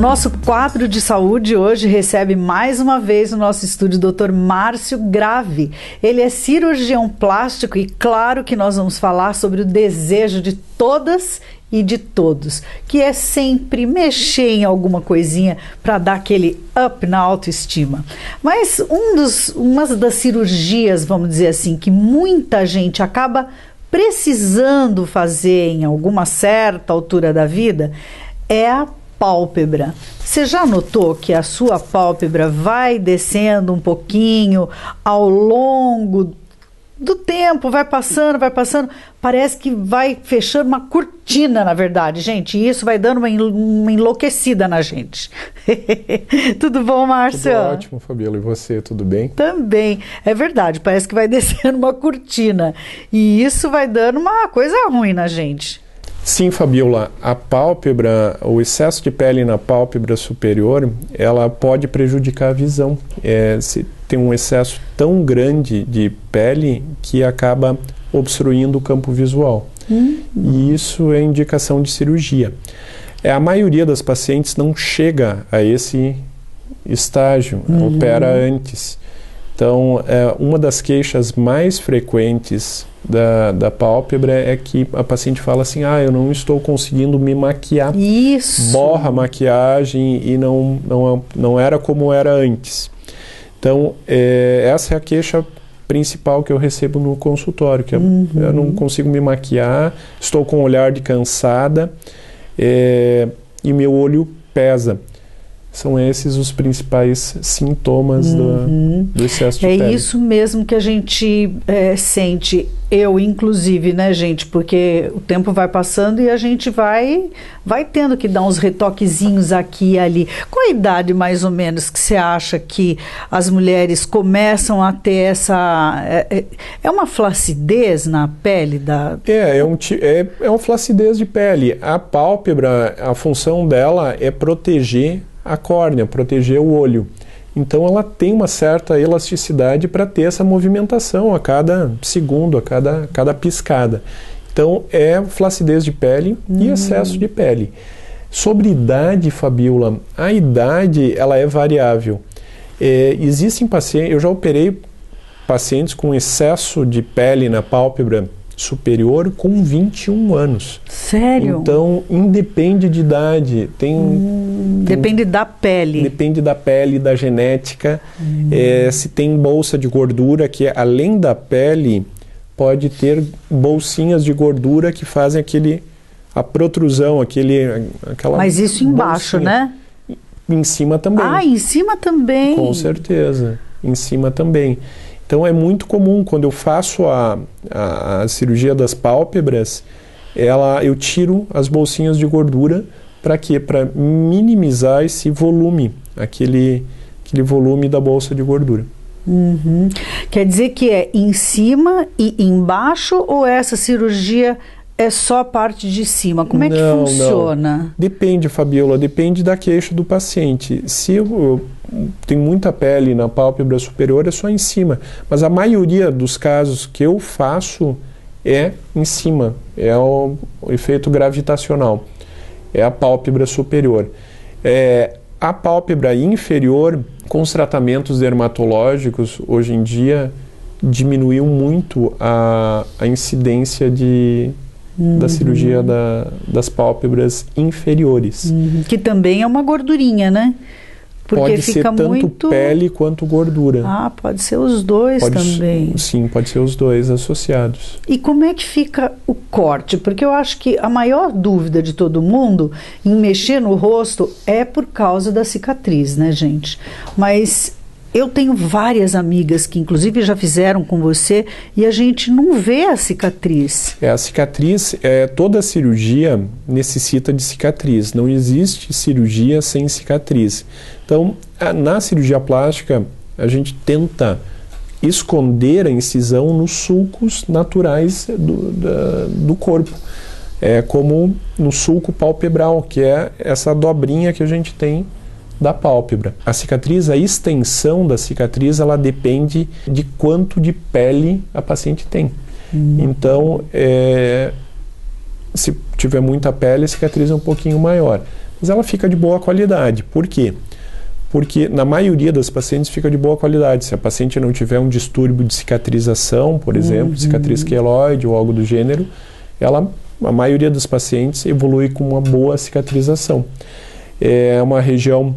nosso quadro de saúde hoje recebe mais uma vez no nosso estúdio o Dr. Márcio Grave. Ele é cirurgião plástico e claro que nós vamos falar sobre o desejo de todas e de todos, que é sempre mexer em alguma coisinha para dar aquele up na autoestima. Mas uma das cirurgias, vamos dizer assim, que muita gente acaba precisando fazer em alguma certa altura da vida é a pálpebra. Você já notou que a sua pálpebra vai descendo um pouquinho ao longo do tempo, vai passando, parece que vai fechando uma cortina, na verdade, gente, e isso vai dando uma enlouquecida na gente. Tudo bom, Márcio? Tudo ótimo, Fabíola, e você, tudo bem? Também, é verdade, parece que vai descendo uma cortina, e isso vai dando uma coisa ruim na gente. Sim, Fabíola, a pálpebra, o excesso de pele na pálpebra superior, ela pode prejudicar a visão. Se tem um excesso tão grande de pele que acaba obstruindo o campo visual. E isso é indicação de cirurgia. A maioria das pacientes não chega a esse estágio, opera antes. Então, uma das queixas mais frequentes da pálpebra é que a paciente fala assim, eu não estou conseguindo me maquiar. Isso! Borra a maquiagem e não era como era antes. Então, essa é a queixa principal que eu recebo no consultório, que eu não consigo me maquiar, estou com um olhar de cansada e meu olho pesa. São esses os principais sintomas do excesso de pele. É isso mesmo que a gente sente, eu inclusive, né, gente? Porque o tempo vai passando e a gente vai tendo que dar uns retoquezinhos aqui e ali. Qual a idade, mais ou menos, que você acha que as mulheres começam a ter essa... É uma flacidez na pele da... É uma flacidez de pele. A pálpebra, a função dela é proteger a córnea, proteger o olho. Então ela tem uma certa elasticidade para ter essa movimentação a cada segundo, a cada piscada. Então é flacidez de pele e excesso de pele. Sobre idade, Fabíola, a idade ela é variável. Existem pacientes, eu já operei pacientes com excesso de pele na pálpebra superior com 21 anos. Sério? Então, independe de idade. Depende da pele. Depende da pele, da genética. Se tem bolsa de gordura, que além da pele, pode ter bolsinhas de gordura que fazem a protrusão, aquela Mas isso embaixo, bolsinha. Né? Em cima também. Em cima também? Com certeza. Em cima também. Então é muito comum, quando eu faço a cirurgia das pálpebras, eu tiro as bolsinhas de gordura. Para quê? Para minimizar esse volume, aquele volume da bolsa de gordura. Quer dizer que é em cima e embaixo, ou essa cirurgia é só a parte de cima? Como é que funciona? Não. Depende, Fabíola, depende da queixa do paciente. Se tem muita pele na pálpebra superior, é só em cima. Mas a maioria dos casos que eu faço é em cima. É o efeito gravitacional. É a pálpebra superior. A pálpebra inferior, com os tratamentos dermatológicos, hoje em dia, diminuiu muito a incidência da cirurgia das pálpebras inferiores. Que também é uma gordurinha, né? Porque pode ser tanto pele quanto gordura. Pode ser os dois também. Sim, pode ser os dois associados. E como é que fica o corte? Porque eu acho que a maior dúvida de todo mundo em mexer no rosto é por causa da cicatriz, né, gente? Mas eu tenho várias amigas que inclusive já fizeram com você e a gente não vê a cicatriz. A cicatriz, toda cirurgia necessita de cicatriz. Não existe cirurgia sem cicatriz. Então, na cirurgia plástica, a gente tenta esconder a incisão nos sulcos naturais do corpo. Como no sulco palpebral, que é essa dobrinha que a gente tem da pálpebra. A cicatriz, a extensão da cicatriz, ela depende de quanto de pele a paciente tem. Então, se tiver muita pele, a cicatriz é um pouquinho maior. mas ela fica de boa qualidade. Por quê? Porque na maioria das pacientes fica de boa qualidade. Se a paciente não tiver um distúrbio de cicatrização, por exemplo, cicatriz queloide ou algo do gênero, a maioria dos pacientes evolui com uma boa cicatrização. É uma região,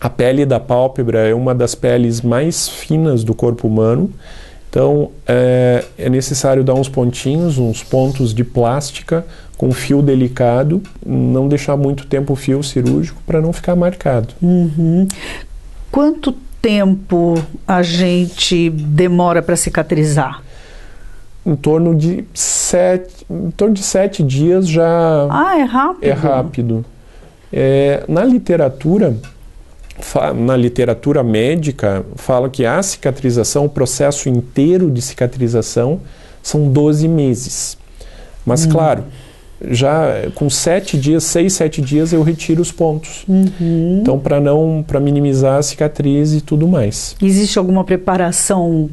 a pele da pálpebra é uma das peles mais finas do corpo humano, então é necessário dar uns pontinhos, uns pontos de plástica com fio delicado, não deixar muito tempo o fio cirúrgico para não ficar marcado. Quanto tempo a gente demora para cicatrizar? Em torno de 7 dias já... Ah, é rápido? É rápido. Na literatura médica, fala que a cicatrização, o processo inteiro de cicatrização, são 12 meses. Mas, claro, já com 6, 7 dias eu retiro os pontos. Então, para minimizar a cicatriz e tudo mais. Existe alguma preparação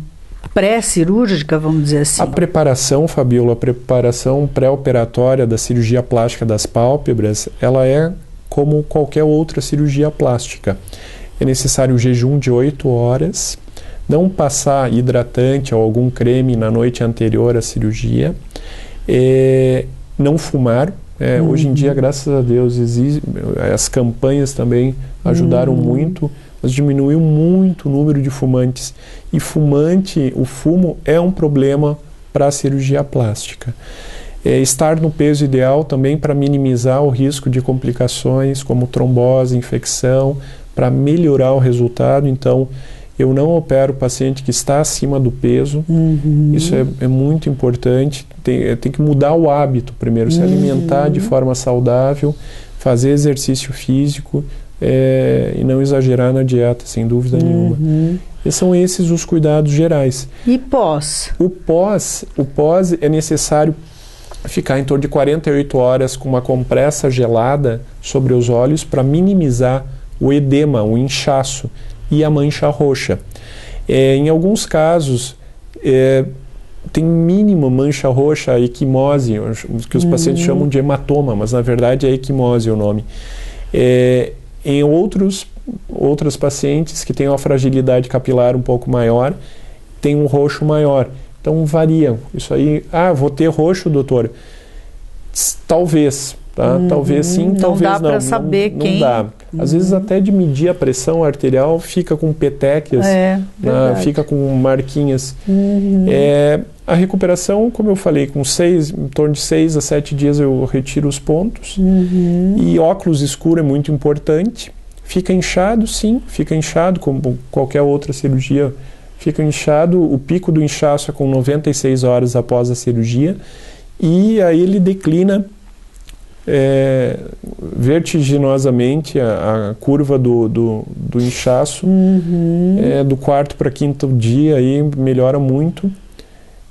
pré-cirúrgica, vamos dizer assim? A preparação, Fabíola, a preparação pré-operatória da cirurgia plástica das pálpebras, ela é como qualquer outra cirurgia plástica. É necessário jejum de 8 horas, não passar hidratante ou algum creme na noite anterior à cirurgia, não fumar. Hoje em dia, graças a Deus, as campanhas também ajudaram muito, mas diminuiu muito o número de fumantes. E o fumo é um problema para a cirurgia plástica. Estar no peso ideal também para minimizar o risco de complicações como trombose, infecção, para melhorar o resultado. Então, eu não opero o paciente que está acima do peso. Isso é muito importante. Tem que mudar o hábito primeiro, se alimentar de forma saudável, fazer exercício físico e não exagerar na dieta, sem dúvida nenhuma. E são esses os cuidados gerais. E pós? O pós é necessário ficar em torno de 48 horas com uma compressa gelada sobre os olhos para minimizar o edema, o inchaço e a mancha roxa. Em alguns casos, tem mínima mancha roxa, a equimose, que os pacientes chamam de hematoma, mas na verdade é equimose o nome. Em outras pacientes que têm uma fragilidade capilar um pouco maior, tem um roxo maior. Então varia. Isso aí, vou ter roxo, doutor? Talvez, tá? Talvez sim, talvez não. Não dá para saber quem... Não dá. Às vezes até de medir a pressão arterial fica com petequias, fica com marquinhas. A recuperação, como eu falei, em torno de 6 a 7 dias eu retiro os pontos. E óculos escuro é muito importante. Fica inchado, sim, fica inchado como qualquer outra cirurgia. Fica inchado, o pico do inchaço é com 96 horas após a cirurgia, e aí ele declina vertiginosamente a curva do inchaço. Do 4º para 5º dia aí melhora muito,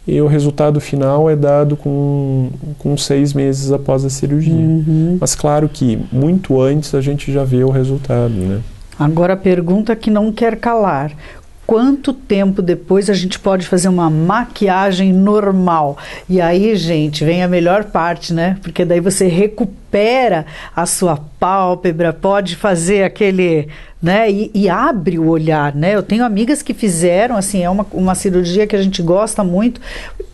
e o resultado final é dado com 6 meses após a cirurgia. Mas claro que muito antes a gente já vê o resultado, né? Agora a pergunta que não quer calar: quanto tempo depois a gente pode fazer uma maquiagem normal? E aí, gente, vem a melhor parte, né? Porque daí você recupera a sua pálpebra, pode fazer aquele, né? E abre o olhar, né? Eu tenho amigas que fizeram, assim, é uma cirurgia que a gente gosta muito,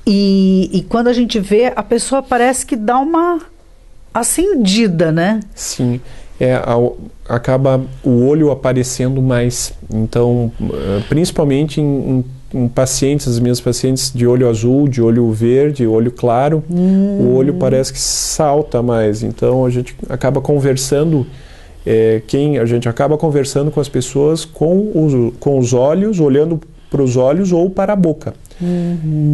e quando a gente vê, a pessoa parece que dá uma acendida, né? Sim. Acaba o olho aparecendo mais. Então, principalmente em pacientes, as minhas pacientes de olho azul, de olho verde, olho claro, o olho parece que salta mais. Então, a gente acaba conversando, a gente acaba conversando com as pessoas com os olhos, olhando para os olhos ou para a boca.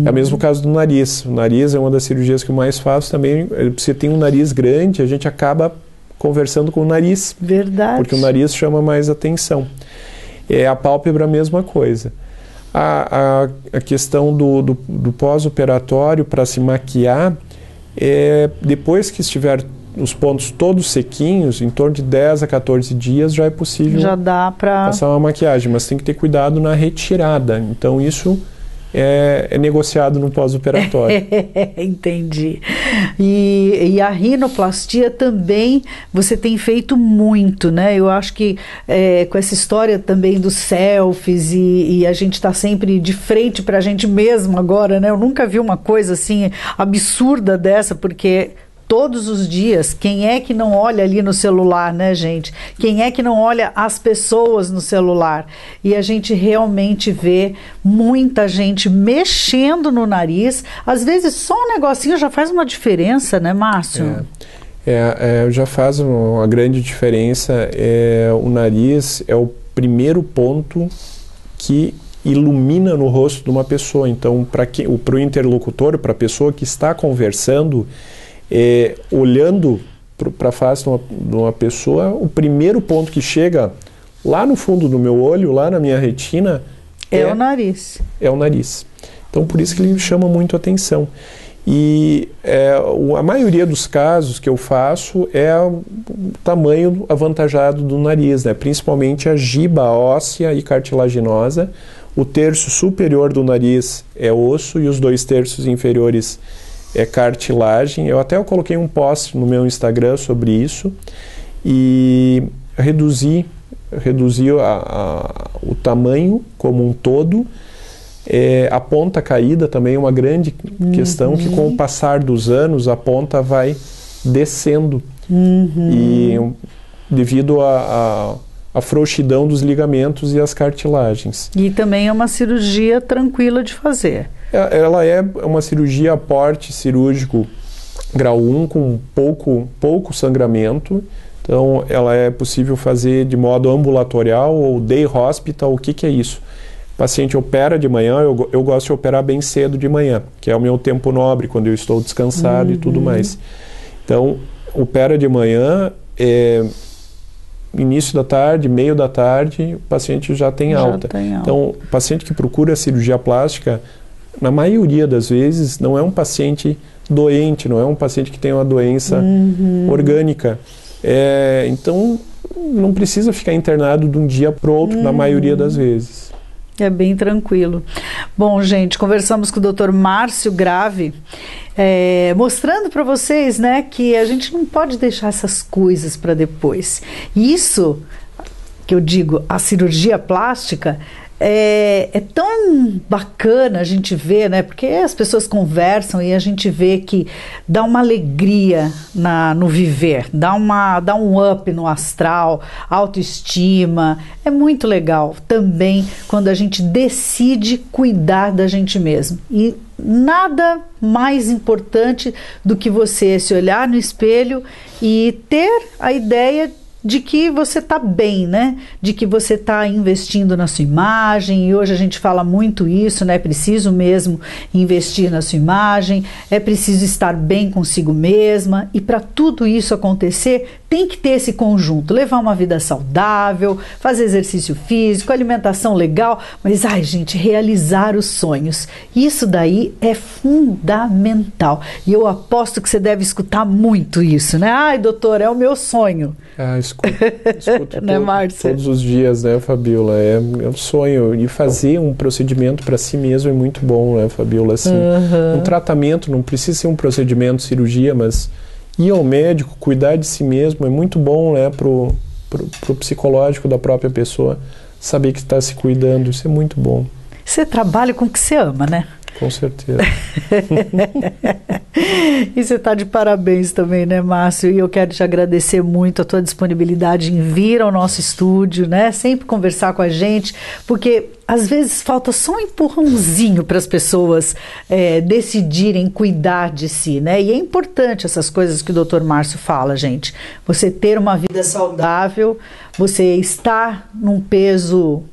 É o mesmo caso do nariz. O nariz é uma das cirurgias que eu mais faço também. Você tem um nariz grande, a gente acaba conversando com o nariz. Verdade. Porque o nariz chama mais atenção. A pálpebra, a mesma coisa. A questão do pós-operatório para se maquiar, depois que estiver os pontos todos sequinhos, em torno de 10 a 14 dias já é possível já dá para passar uma maquiagem, mas tem que ter cuidado na retirada. Então isso é negociado no pós-operatório. Entendi. E a rinoplastia também você tem feito muito, né? Eu acho que com essa história também dos selfies e a gente está sempre de frente para a gente mesmo agora, né? Eu nunca vi uma coisa assim absurda dessa, porque todos os dias, quem é que não olha ali no celular, né, gente? Quem é que não olha as pessoas no celular? E a gente realmente vê muita gente mexendo no nariz. Às vezes só um negocinho já faz uma diferença, né, Márcio? Já faz uma grande diferença. O nariz é o primeiro ponto que ilumina no rosto de uma pessoa. Então, para o interlocutor, para a pessoa que está conversando, olhando para a face de uma pessoa, o primeiro ponto que chega lá no fundo do meu olho, lá na minha retina, é o nariz. É o nariz. Então, por isso que ele chama muito atenção. E a maioria dos casos que eu faço é o tamanho avantajado do nariz, né? Principalmente a giba óssea e cartilaginosa. O terço superior do nariz é osso e os 2 terços inferiores é cartilagem. Eu coloquei um post no meu Instagram sobre isso e reduzi o tamanho como um todo. A ponta caída também é uma grande questão, que com o passar dos anos a ponta vai descendo e devido à frouxidão dos ligamentos e as cartilagens. E também é uma cirurgia tranquila de fazer. Ela é uma cirurgia a porte cirúrgico grau 1 com pouco sangramento. Então, ela é possível fazer de modo ambulatorial ou day hospital. O que é isso? O paciente opera de manhã, eu gosto de operar bem cedo de manhã, que é o meu tempo nobre, quando eu estou descansado e tudo mais. Então, opera de manhã, início da tarde, meio da tarde, o paciente já tem alta. Então, o paciente que procura cirurgia plástica, na maioria das vezes, não é um paciente doente, não é um paciente que tem uma doença orgânica. Então, não precisa ficar internado de um dia para o outro, na maioria das vezes. É bem tranquilo. Bom, gente, conversamos com o Dr. Márcio Grave, mostrando para vocês, né, que a gente não pode deixar essas coisas para depois. Isso que eu digo, a cirurgia plástica, é tão bacana a gente ver, né? Porque as pessoas conversam e a gente vê que dá uma alegria no viver, dá um up no astral, autoestima. É muito legal também quando a gente decide cuidar da gente mesmo. E nada mais importante do que você se olhar no espelho e ter a ideia de que você está bem, né? De que você está investindo na sua imagem, e hoje a gente fala muito isso, né? É preciso mesmo investir na sua imagem, é preciso estar bem consigo mesma, e para tudo isso acontecer, tem que ter esse conjunto, levar uma vida saudável, fazer exercício físico, alimentação legal, mas, gente, realizar os sonhos, isso daí é fundamental, e eu aposto que você deve escutar muito isso, né? Ai, doutor, é o meu sonho. Escuto né, todos os dias, né, Fabiola? É um sonho. E fazer um procedimento para si mesmo é muito bom, né, Fabiola? Assim, um tratamento, não precisa ser um procedimento, cirurgia, mas ir ao médico, cuidar de si mesmo é muito bom, né, pro psicológico da própria pessoa, saber que está se cuidando, isso é muito bom. Você trabalha com o que você ama, né? Com certeza. E você está de parabéns também, né, Márcio? E eu quero te agradecer muito a tua disponibilidade em vir ao nosso estúdio, né? Sempre conversar com a gente, porque às vezes falta só um empurrãozinho para as pessoas decidirem cuidar de si, né? E é importante essas coisas que o Dr. Márcio fala, gente. Você ter uma vida saudável, você estar num peso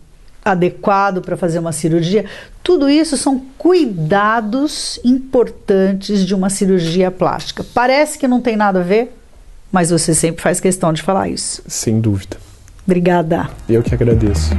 adequado para fazer uma cirurgia, tudo isso são cuidados importantes de uma cirurgia plástica. Parece que não tem nada a ver, mas você sempre faz questão de falar isso. Sem dúvida. Obrigada. Eu que agradeço.